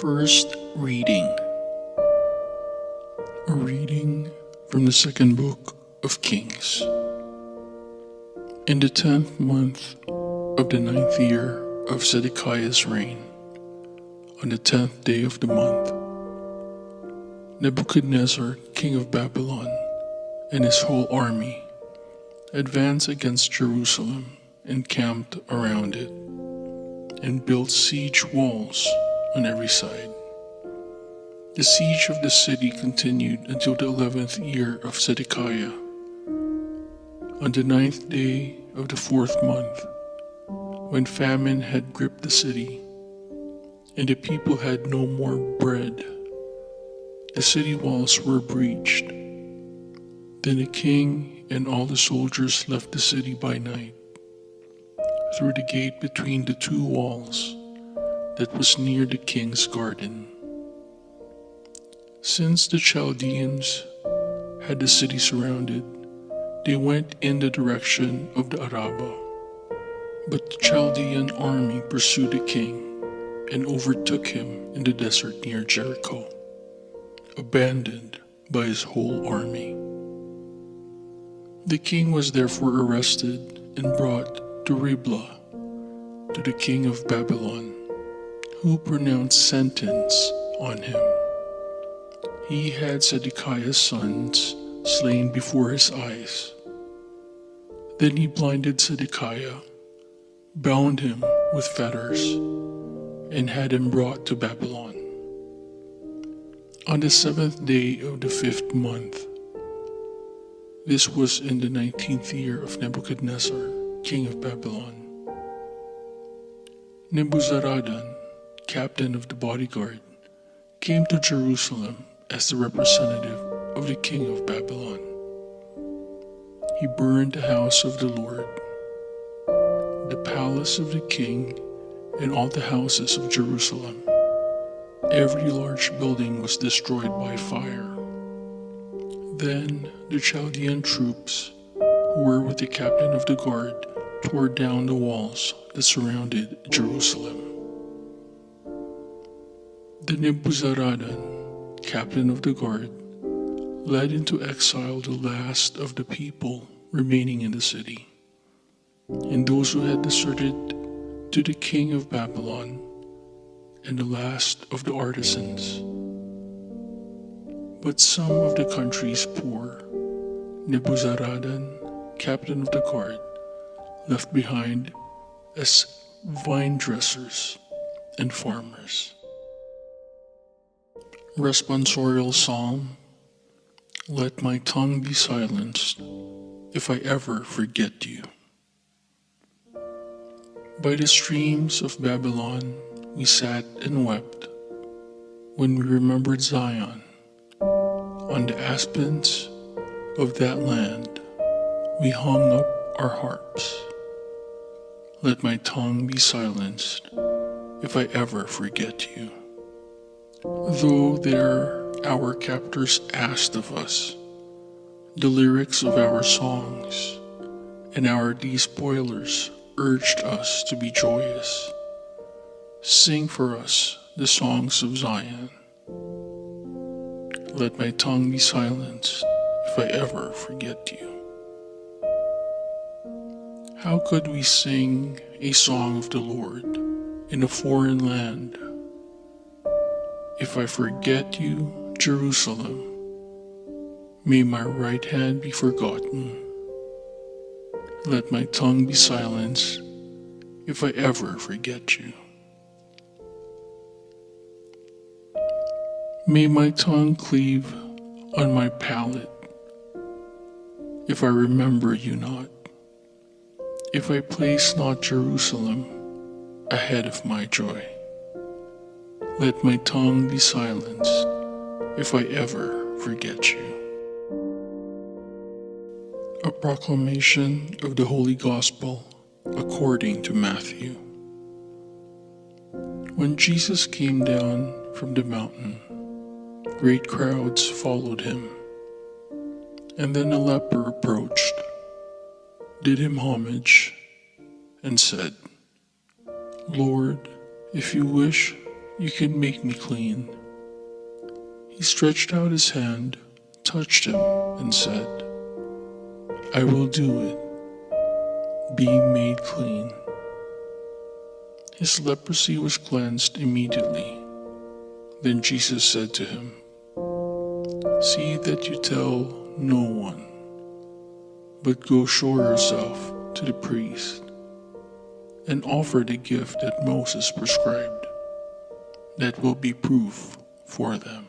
First reading. A reading from the second book of Kings. In the 10th month of the 9th year of Zedekiah's reign, on the 10th day of the month, Nebuchadnezzar, king of Babylon, and his whole army advanced against Jerusalem and camped around it, and built siege walls on every side. The siege of the city continued until the 11th year of Zedekiah. On the 9th day of the 4th month, when famine had gripped the city, and the people had no more bread, the city walls were breached. Then the king and all the soldiers left the city by night, through the gate between the two walls that was near the king's garden. Since the Chaldeans had the city surrounded, they went in the direction of the Arabah. But the Chaldean army pursued the king and overtook him in the desert near Jericho, abandoned by his whole army. The king was therefore arrested and brought to Riblah, to the king of Babylon, who pronounced sentence on him. He had Zedekiah's sons slain before his eyes. Then he blinded Zedekiah, bound him with fetters, and had him brought to Babylon. On the 7th day of the 5th month, this was in the 19th year of Nebuchadnezzar, king of Babylon, Nebuzaradan, captain of the bodyguard, came to Jerusalem as the representative of the king of Babylon. He burned the house of the Lord, the palace of the king, and all the houses of Jerusalem. Every large building was destroyed by fire. Then the Chaldean troops, who were with the captain of the guard, tore down the walls that surrounded Jerusalem. The Nebuzaradan, captain of the guard, led into exile the last of the people remaining in the city, and those who had deserted to the king of Babylon, and the last of the artisans. But some of the country's poor, Nebuzaradan, captain of the guard, left behind as vine dressers and farmers. Responsorial Psalm. Let my tongue be silenced if I ever forget you. By the streams of Babylon we sat and wept when we remembered Zion. On the aspens of that land we hung up our harps. Let my tongue be silenced if I ever forget you. Though there our captors asked of us the lyrics of our songs, and our despoilers urged us to be joyous, sing for us the songs of Zion. Let my tongue be silenced if I ever forget you. How could we sing a song of the Lord in a foreign land? If I forget you, Jerusalem, may my right hand be forgotten. Let my tongue be silenced if I ever forget you. May my tongue cleave on my palate if I remember you not, if I place not Jerusalem ahead of my joy. Let my tongue be silenced if I ever forget you. A proclamation of the Holy Gospel according to Matthew. When Jesus came down from the mountain, great crowds followed him. And then a leper approached, did him homage, and said, Lord, if you wish, you can make me clean." He stretched out his hand, touched him, and said, "I will do it. Be made clean." His leprosy was cleansed immediately. Then Jesus said to him, "See that you tell no one, but go show yourself to the priest and offer the gift that Moses prescribed. That will be proof for them."